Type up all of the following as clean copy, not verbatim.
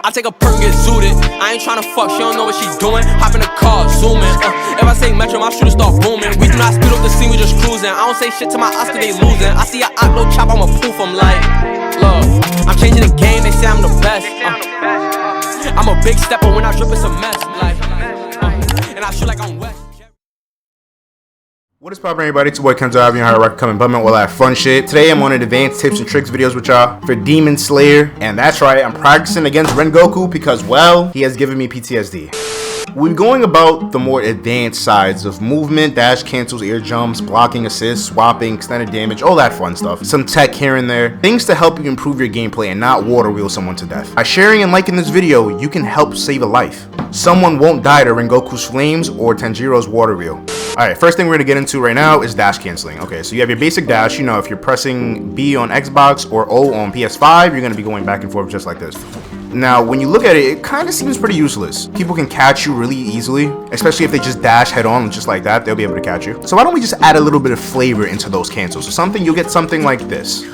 I take a perk and get zooted. I ain't tryna fuck, she don't know what she doing. Hop in the car, zooming. If I say metro, my shooters start booming. We do not speed up the scene, we just cruising. I don't say shit to my Oscar, they losing. I see a no chop, I'm a poof, I'm like, look, I'm changing the game, they say I'm the best. I'm a big stepper, when I drip it's a mess. Like, and I shoot like I'm wet. What is poppin', everybody? It's your boy Kenzo. I'm your hard rock coming bumming while I have fun shit. Today I'm on an advanced tips and tricks videos with y'all for Demon Slayer. And that's right, I'm practicing against Rengoku because, well, he has given me PTSD. We're going about the more advanced sides of movement, dash, cancels, air jumps, blocking, assists, swapping, extended damage, all that fun stuff. Some tech here and there. Things to help you improve your gameplay and not water wheel someone to death. By sharing and liking this video, you can help save a life. Someone won't die to Rengoku's flames or Tanjiro's water wheel. Alright, first thing we're going to get into right now is dash canceling. Okay, so you have your basic dash. You know, if you're pressing B on Xbox or O on PS5, you're going to be going back and forth just like this. Now, when you look at it, it kind of seems pretty useless. People can catch you really easily, especially if they just dash head on just like that, they'll be able to catch you. So why don't we just add a little bit of flavor into those cancels? So you'll get something like this.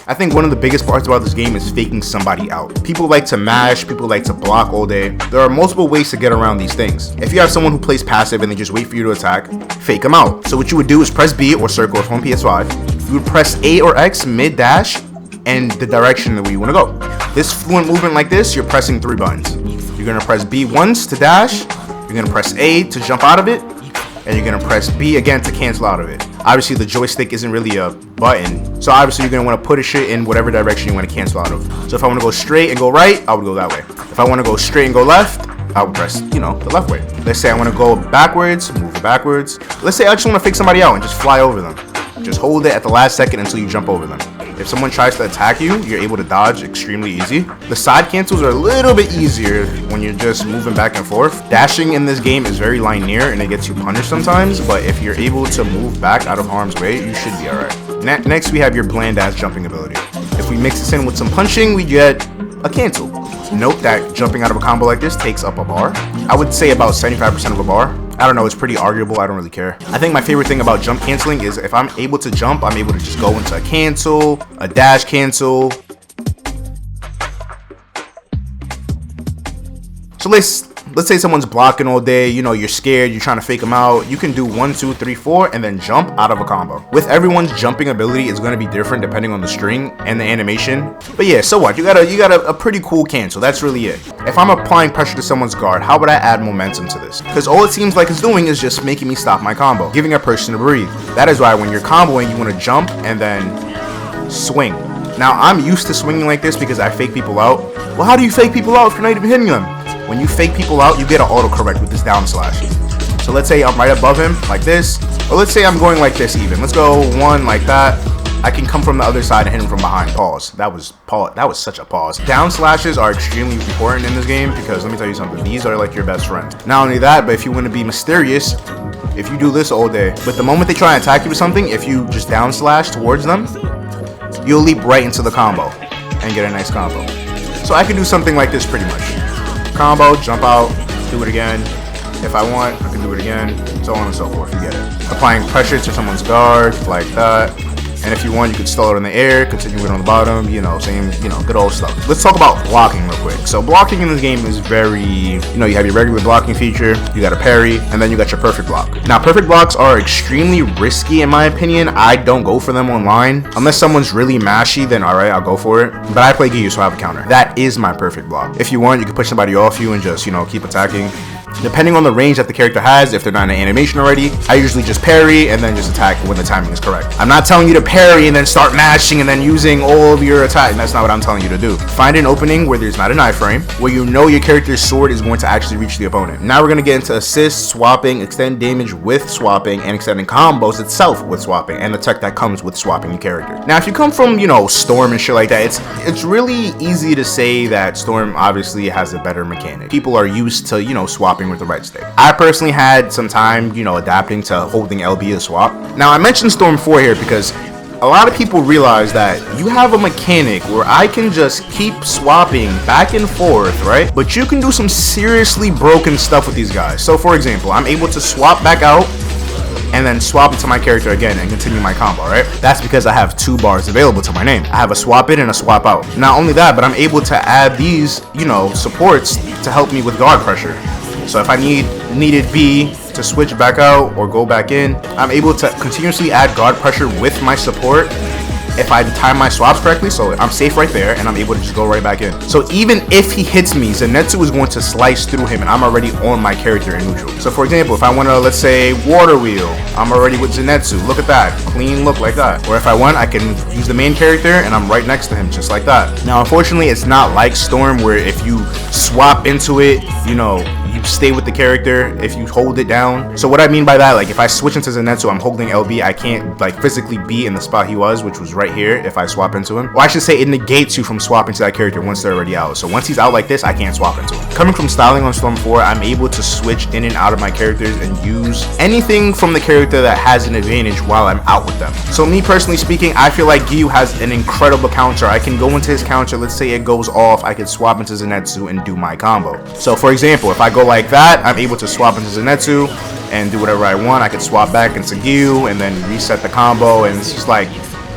I think one of the biggest parts about this game is faking somebody out. People like to mash, people like to block all day. There are multiple ways to get around these things. If you have someone who plays passive and they just wait for you to attack, fake them out. So what you would do is press B or circle if on PS5. You would press A or X mid dash and the direction that you want to go. This fluent movement like this, you're pressing 3 buttons. You're going to press B once to dash, you're going to press A to jump out of it, and you're going to press B again to cancel out of it. Obviously, the joystick isn't really a button, so obviously you're going to want to put a shit in whatever direction you want to cancel out of. So if I want to go straight and go right, I would go that way. If I want to go straight and go left, I would press, the left way. Let's say I want to go backwards, move it backwards. Let's say I just want to fake somebody out and just fly over them. Just hold it at the last second until you jump over them. If someone tries to attack you, you're able to dodge extremely easy. The side cancels are a little bit easier when you're just moving back and forth. Dashing in this game is very linear and it gets you punished sometimes, but if you're able to move back out of harm's way, you should be alright. Next, we have your bland ass jumping ability. If we mix this in with some punching, we get a cancel. Note that jumping out of a combo like this takes up a bar. I would say about 75% of a bar. I don't know, it's pretty arguable, I don't really care. I think my favorite thing about jump canceling is if I'm able to jump, I'm able to just go into a cancel, a dash cancel. So let's say someone's blocking all day, you're scared, you're trying to fake them out. You can do 1, 2, 3, 4 and then jump out of a combo. With everyone's jumping ability is going to be different depending on the string and the animation. But yeah, so what? You got a pretty cool cancel. That's really it. If I'm applying pressure to someone's guard, how would I add momentum to this? Because all it seems like it's doing is just making me stop my combo, giving a person to breathe. That is why when you're comboing, you want to jump and then swing. Now, I'm used to swinging like this because I fake people out. Well, how do you fake people out if you're not even hitting them? When you fake people out, you get an autocorrect with this down slash. So let's say I'm right above him, like this. Or let's say I'm going like this even. Let's go 1 like that. I can come from the other side and hit him from behind. Pause. That was such a pause. Down slashes are extremely important in this game because let me tell you something. These are like your best friends. Not only that, but if you want to be mysterious, if you do this all day, but the moment they try and attack you with something, if you just down slash towards them, you'll leap right into the combo and get a nice combo. So I can do something like this pretty much. Combo, jump out, do it again. If I want, I can do it again, so on and so forth. You get it. Applying pressure to someone's guard, like that. And if you want, you could stall it in the air, continue it on the bottom, same, good old stuff. Let's talk about blocking real quick. So blocking in this game is very, you have your regular blocking feature, you got a parry, and then you got your perfect block. Now, perfect blocks are extremely risky in my opinion. I don't go for them online. Unless someone's really mashy, then alright, I'll go for it. But I play Giyu, so I have a counter. That is my perfect block. If you want, you can push somebody off you and just, keep attacking. Depending on the range that the character has, if they're not in an animation already, I usually just parry and then just attack when the timing is correct. I'm not telling you to parry and then start mashing and then using all of your attack. That's not what I'm telling you to do. Find an opening where there's not an iframe, where your character's sword is going to actually reach the opponent. Now we're going to get into assists, swapping, extend damage with swapping, and extending combos itself with swapping, and the tech that comes with swapping your character. Now if you come from, Storm and shit like that, it's really easy to say that Storm obviously has a better mechanic. People are used to, swapping with the right stick. I personally had some time, adapting to holding LB to swap. Now I mentioned Storm 4 here because a lot of people realize that you have a mechanic where I can just keep swapping back and forth, right? But you can do some seriously broken stuff with these guys. So for example, I'm able to swap back out and then swap it to my character again and continue my combo, right? That's because I have 2 bars available to my name. I have a swap in and a swap out. Not only that, but I'm able to add these, you know, supports to help me with guard pressure. So if I needed B to switch back out or go back in, I'm able to continuously add guard pressure with my support if I time my swaps correctly, so I'm safe right there and I'm able to just go right back in. So even if he hits me, zenitsu is going to slice through him and I'm already on my character in neutral. So for example, if I want to, let's say, water wheel, I'm already with zenitsu. Look at that, clean look like that. Or if I want, I can use the main character and I'm right next to him just like that. Now unfortunately, it's not like Storm where if you swap into it, you know, you stay with the character if you hold it down. So what I mean by that, like if I switch into zenitsu, I'm holding LB, I can't like physically be in the spot he was, which was right here if I swap into him. Or I should say it negates you from swapping to that character once they're already out. So once he's out like this, I can't swap into him. Coming from styling on Storm 4, I'm able to switch in and out of my characters and use anything from the character that has an advantage while I'm out with them. So me personally speaking, I feel like Giyu has an incredible counter. I can go into his counter, let's say it goes off, I can swap into zenitsu and do my combo. So for example, if I go like that, I'm able to swap into zenitsu and do whatever I want. I can swap back into Giyu and then reset the combo, and it's just like,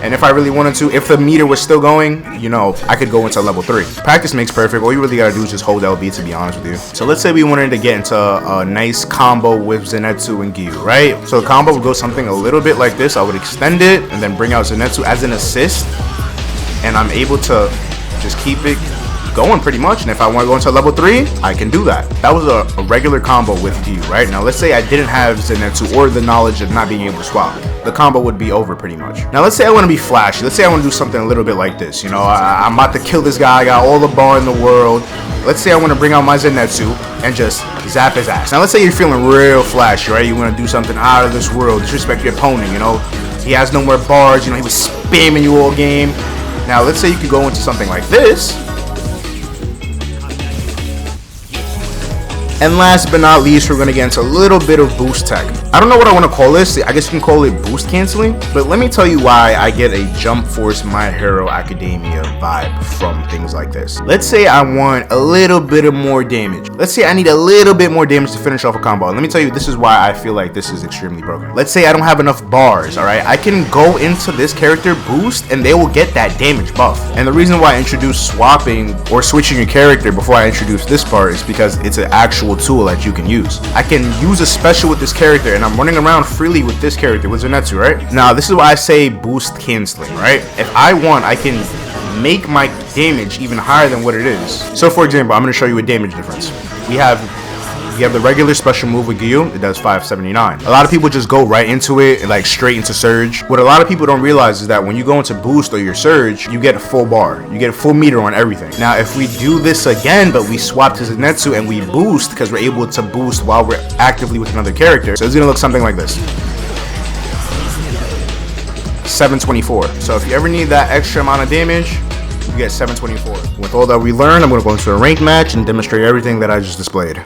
and if I really wanted to, if the meter was still going, you know, I could go into level 3. Practice makes perfect. All you really gotta do is just hold LB, to be honest with you. So let's say we wanted to get into a nice combo with zenitsu and Giyu, right? So the combo would go something a little bit like this. I would extend it and then bring out zenitsu as an assist, and I'm able to just keep it going pretty much. And if I want to go into level 3, I can do that. That was a regular combo with Giyu, right? Now let's say I didn't have zenitsu or the knowledge of not being able to swap. The combo would be over pretty much. Now let's say I want to be flashy. Let's say I want to do something a little bit like this. You know, I'm about to kill this guy. I got all the bar in the world. Let's say I want to bring out my zenitsu and just zap his ass. Now let's say you're feeling real flashy, right? You want to do something out of this world, disrespect your opponent, you know? He has no more bars, you know, he was spamming you all game. Now let's say you could go into something like this. And last but not least, we're going to get into a little bit of boost tech. I don't know what I want to call this. I guess you can call it boost canceling. But let me tell you why I get a Jump Force My Hero Academia vibe from things like this. Let's say I want a little bit of more damage. Let's say I need a little bit more damage to finish off a combo. And let me tell you, this is why I feel like this is extremely broken. Let's say I don't have enough bars, alright? I can go into this character boost and they will get that damage buff. And the reason why I introduced swapping or switching your character before I introduced this part is because it's an actual tool that you can use. I can use a special with this character and I'm running around freely with this character with zenitsu, right? Now this is why I say boost canceling, right? If I want, I can make my damage even higher than what it is. So for example, I'm going to show you a damage difference. We have the regular special move with Giyu. It does 579. A lot of people just go right into it, like straight into surge. What a lot of people don't realize is that when you go into boost or your surge, you get a full bar. You get a full meter on everything. Now, if we do this again, but we swap to zenitsu and we boost, because we're able to boost while we're actively with another character, so it's gonna look something like this. 724. So if you ever need that extra amount of damage, you get 724. With all that we learned, I'm gonna go into a ranked match and demonstrate everything that I just displayed.